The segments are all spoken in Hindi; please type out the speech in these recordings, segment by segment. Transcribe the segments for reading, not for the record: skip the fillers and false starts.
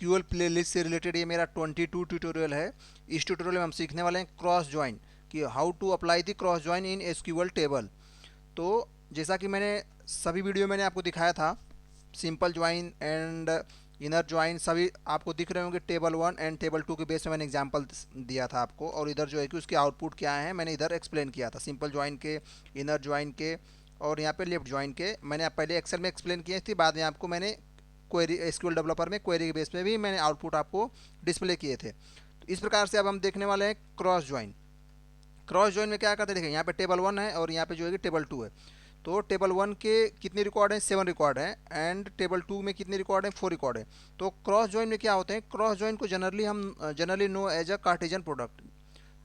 एसक्यूएल प्लेलिस्ट से रिलेटेड ये मेरा 22 ट्यूटोरियल है। इस ट्यूटोरियल में हम सीखने वाले हैं क्रॉस ज्वाइन, कि how to apply the cross join in SQL table. तो जैसा कि मैंने सभी वीडियो मैंने आपको दिखाया था, simple join and inner join सभी आपको दिख रहे होंगे। टेबल 1 एंड टेबल 2 के बेस में मैंने एग्जांपल दिया था आपको, और इधर जो है कि उसके आउटपुट क्या है मैंने इधर एक्सप्लेन किया था, सिंपल ज्वाइन के, इनर ज्वाइन के और यहाँ पे लेफ्ट ज्वाइन के। मैंने पहले एक्सेल में एक्सप्लेन किए थे, बाद में आपको मैंने क्वेरी एसक्यूएल डेवलपर में क्वेरी के बेस में भी मैंने आउटपुट आपको डिस्प्ले किए थे। तो इस प्रकार से अब हम देखने वाले हैं क्रॉस ज्वाइन। क्रॉस ज्वाइन में क्या करते हैं, देखिए यहाँ पे टेबल 1 है और यहाँ पे जो है कि टेबल 2 है। तो टेबल 1 के कितने रिकॉर्ड हैं, 7 रिकॉर्ड हैं, एंड टेबल 2 में कितने रिकॉर्ड हैं, 4 रिकॉर्ड हैं। तो क्रॉस ज्वाइन में क्या होते हैं, क्रॉस ज्वाइन को generally know as a Cartesian product.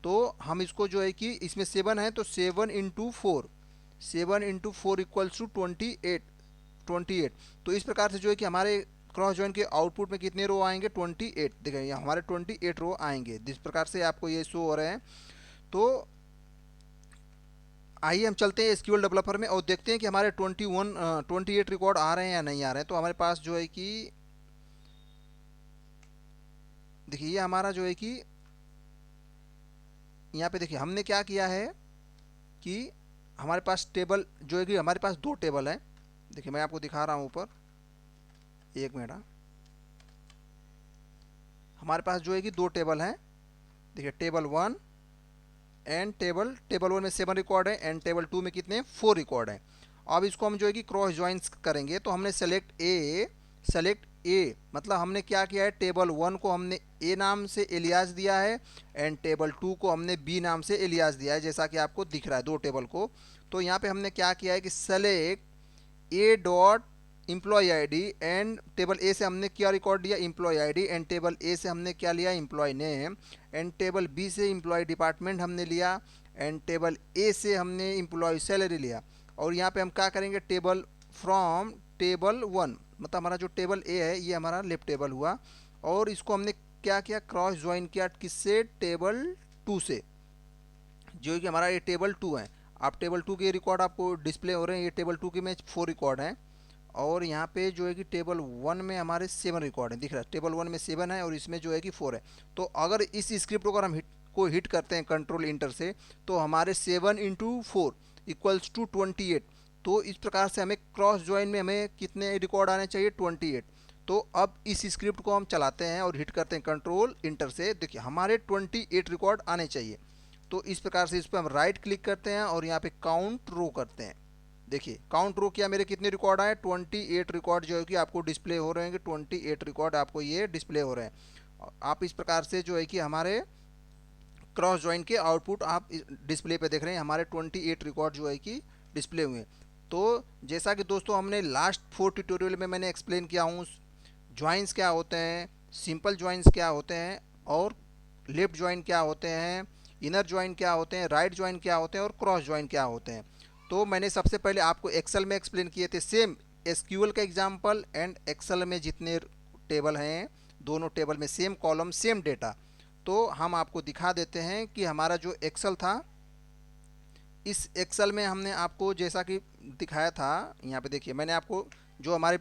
तो हम इसको जो है कि इसमें 7 है तो 7 इंटू 4, 7 इंटू 4 इक्वल्स टू 28। तो इस प्रकार से जो है कि हमारे क्रॉस ज्वाइन के आउटपुट में कितने रो आएंगे, 28। देखिए यहाँ हमारे 28 रो आएंगे, जिस प्रकार से आपको ये शो हो रहे हैं। तो आइए हम चलते हैं एसक्यूएल डेवलपर में और देखते हैं कि हमारे 28 रिकॉर्ड आ रहे हैं या नहीं आ रहे हैं। तो हमारे पास जो है कि देखिए ये हमारा जो है कि यहाँ पे देखिए हमने क्या किया है कि हमारे पास टेबल जो है कि हमारे पास 2 टेबल हैं। देखिए मैं आपको दिखा रहा हूँ ऊपर, एक मिनट। हमारे पास जो है कि 2 टेबल हैं। देखिए टेबल 1 एंड टेबल 1 में 7 रिकॉर्ड है एंड टेबल 2 में कितने 4 रिकॉर्ड है। अब इसको हम जो है कि क्रॉस ज्वाइंस करेंगे। तो हमने सेलेक्ट ए मतलब हमने क्या किया है, टेबल 1 को हमने ए नाम से एलियास दिया है एंड टेबल 2 को हमने बी नाम से एलियास दिया है, जैसा कि आपको दिख रहा है 2 टेबल को। तो यहाँ पे हमने क्या किया है कि select A dot employ ID, and table A से हमने क्या रिकॉर्ड दिया, employ ID, and table A से हमने क्या लिया, employ name, and table B से एम्प्लॉय डिपार्टमेंट हमने लिया, एंड टेबल ए से हमने एम्प्लॉय सैलरी लिया। और यहाँ पे हम क्या करेंगे, टेबल फ्रॉम टेबल 1 मतलब हमारा जो टेबल ए है ये हमारा लेफ्ट टेबल हुआ, और इसको हमने क्या किया, क्रॉस ज्वाइन किया किससे, टेबल 2 से, जो कि हमारा ये टेबल 2 है। आप टेबल 2 के रिकॉर्ड आपको डिस्प्ले हो रहे हैं, ये टेबल 2 के में 4 रिकॉर्ड हैं, और यहाँ पे जो है कि टेबल 1 में हमारे 7 रिकॉर्ड हैं, दिख रहा है टेबल 1 में 7 है और इसमें जो है कि 4 है। तो अगर इस स्क्रिप्ट को अगर हम हिट करते हैं कंट्रोल इंटर से, तो हमारे 7 इंटू 4 इक्वल्स टू 28। तो इस प्रकार से हमें क्रॉस ज्वाइन में हमें कितने रिकॉर्ड आने चाहिए, 28। तो अब इस स्क्रिप्ट को हम चलाते हैं और हिट करते हैं कंट्रोल इंटर से, देखिए हमारे 28 रिकॉर्ड आने चाहिए। तो इस प्रकार से इस पर हम राइट क्लिक करते हैं और यहाँ पे काउंट रो करते हैं। देखिए काउंट रो किया, मेरे कितने रिकॉर्ड आए, 28 रिकॉर्ड जो है कि आपको डिस्प्ले हो रहे हैं, 28 रिकॉर्ड आपको ये डिस्प्ले हो रहे हैं। आप इस प्रकार से जो है कि हमारे क्रॉस ज्वाइन के आउटपुट आप डिस्प्ले पे देख रहे हैं, हमारे 28 रिकॉर्ड जो है कि डिस्प्ले हुए। तो जैसा कि दोस्तों हमने लास्ट 4 ट्यूटोरियल में मैंने एक्सप्लेन किया हूँ, ज्वाइंस क्या होते हैं, सिंपल ज्वाइंस क्या होते हैं, और लेफ्ट ज्वाइन क्या होते हैं, इनर ज्वाइन क्या होते हैं, राइट ज्वाइन क्या होते हैं, और क्रॉस ज्वाइन क्या होते हैं। तो मैंने सबसे पहले आपको एक्सेल में एक्सप्लेन किए थे, सेम एसक्यूएल का एग्जांपल एंड एक्सेल में जितने टेबल हैं, दोनों टेबल में सेम कॉलम सेम डेटा। तो हम आपको दिखा देते हैं कि हमारा जो एक्सेल था, इस एक्सेल में हमने आपको जैसा कि दिखाया था, यहाँ पे देखिए मैंने आपको जो हमारे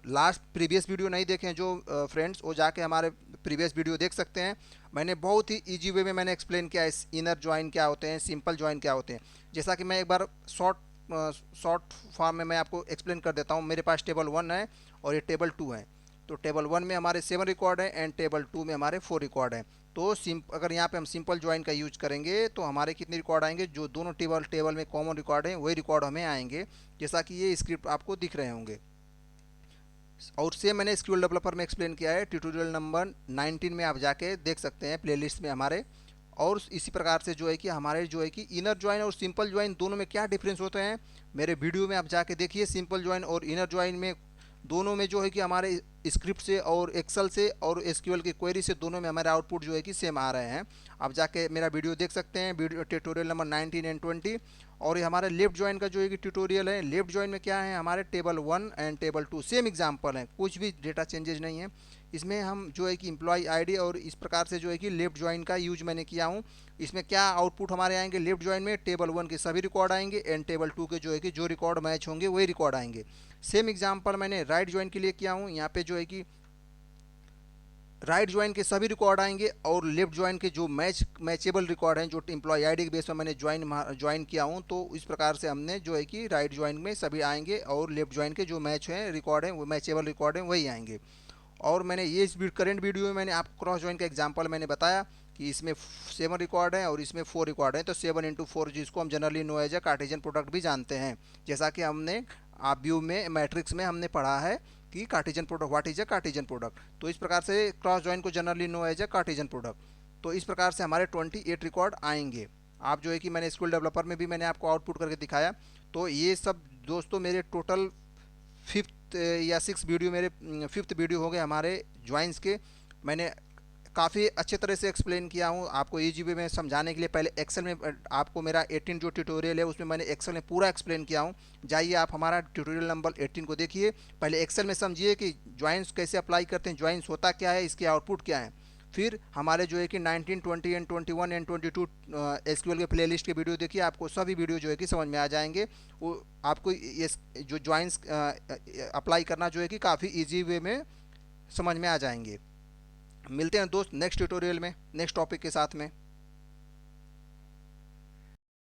लास्ट प्रीवियस वीडियो नहीं देखे हैं जो फ्रेंड्स, वो जाके हमारे प्रीवियस वीडियो देख सकते हैं। मैंने बहुत ही इजी वे में मैंने एक्सप्लेन किया इस इनर ज्वाइन क्या होते हैं, सिंपल ज्वाइन क्या होते हैं। जैसा कि मैं एक बार शॉर्ट फॉर्म में मैं आपको एक्सप्लेन कर देता हूँ। मेरे पास टेबल 1 है और ये टेबल 2 है। तो टेबल 1 में हमारे 7 रिकॉर्ड है एंड टेबल 2 में हमारे 4 रिकॉर्ड है। तो अगर यहाँ पे हम सिंपल ज्वाइन का यूज करेंगे तो हमारे कितने रिकॉर्ड आएंगे, जो दोनों टेबल में कॉमन रिकॉर्ड है वही रिकॉर्ड हमें आएंगे, जैसा कि ये स्क्रिप्ट आपको दिख रहे होंगे। और सेम मैंने एसक्यूएल डेवलपर में एक्सप्लेन किया है, ट्यूटोरियल नंबर 19 में आप जाके देख सकते हैं प्लेलिस्ट में हमारे। और इसी प्रकार से जो है कि हमारे जो है कि इनर ज्वाइन और सिंपल ज्वाइन दोनों में क्या डिफरेंस होते हैं, मेरे वीडियो में आप जाके देखिए। सिंपल ज्वाइन और इनर ज्वाइन में दोनों में जो है कि हमारे स्क्रिप्ट से और एक्सेल से और एसक्यूएल की क्वेरी से दोनों में हमारे आउटपुट जो है कि सेम आ रहे हैं। आप जाके मेरा वीडियो देख सकते हैं, वीडियो ट्यूटोरियल नंबर 19 एंड 20। और ये हमारे लेफ्ट ज्वाइन का जो है कि ट्यूटोरियल है, लेफ्ट ज्वाइन में क्या है, हमारे table 1 and table 2 same example है, कुछ भी डेटा चेंजेस नहीं है। इसमें हम जो है कि एम्प्लॉय आईडी और इस प्रकार से जो है कि लेफ्ट ज्वाइन का यूज मैंने किया हूँ। इसमें क्या आउटपुट हमारे आएंगे, लेफ्ट ज्वाइन में टेबल 1 के सभी रिकॉर्ड आएंगे एंड टेबल 2 के जो है कि जो रिकॉर्ड मैच होंगे वही रिकॉर्ड आएंगे। सेम एग्जांपल मैंने राइट ज्वाइन के लिए किया हूँ। यहाँ पे जो है कि राइट ज्वाइन के सभी रिकॉर्ड आएंगे और लेफ्ट ज्वाइन के जो मैचेबल रिकॉर्ड हैं, जो एम्प्लॉय आईडी के बेस पर मैंने ज्वाइन किया हूँ, तो इस प्रकार से हमने जो है कि राइट ज्वाइन में सभी आएंगे और लेफ्ट ज्वाइन के जो मैच हैं रिकॉर्ड हैं, वो मैचेबल रिकॉर्ड हैं, वही आएंगे। और मैंने ये इस करंट वीडियो में मैंने आपको क्रॉस ज्वाइन का एग्जांपल मैंने बताया कि इसमें 7 रिकॉर्ड है और इसमें 4 रिकॉर्ड है, तो 7 × 4 जिसको हम generally know as a Cartesian product भी जानते हैं, जैसा कि हमने आप व्यू में मैट्रिक्स में हमने पढ़ा है कि Cartesian product, what is a Cartesian product. तो इस प्रकार से क्रॉस ज्वाइन को generally know as a Cartesian product. तो इस प्रकार से हमारे 28 रिकॉर्ड आएंगे। आप जो है कि मैंने स्कूल डेवलपर में भी मैंने आपको आउटपुट करके दिखाया। तो ये सब दोस्तों मेरे टोटल 5th या 6 वीडियो, मेरे 5th वीडियो हो गए हमारे ज्वाइंस के। मैंने काफ़ी अच्छे तरह से एक्सप्लेन किया हूँ आपको ईजी वे में समझाने के लिए। पहले एक्सेल में आपको मेरा 18 जो ट्यूटोरियल है उसमें मैंने एक्सेल में पूरा एक्सप्लेन किया हूँ। जाइए आप हमारा ट्यूटोरियल नंबर 18 को देखिए, पहले एक्सेल में समझिए कि ज्वाइंस कैसे अप्लाई करते हैं, ज्वाइंस होता क्या है, इसके आउटपुट क्या है। फिर हमारे जो है कि 19, 20 एंड 21 एंड 22 एसक्यूएल के प्लेलिस्ट के वीडियो देखिए, आपको सभी वीडियो जो है कि समझ में आ जाएंगे। वो आपको ये जो ज्वाइंस अप्लाई करना जो है कि काफ़ी ईजी वे में समझ में आ जाएंगे। मिलते हैं दोस्त नेक्स्ट ट्यूटोरियल में नेक्स्ट टॉपिक के साथ में।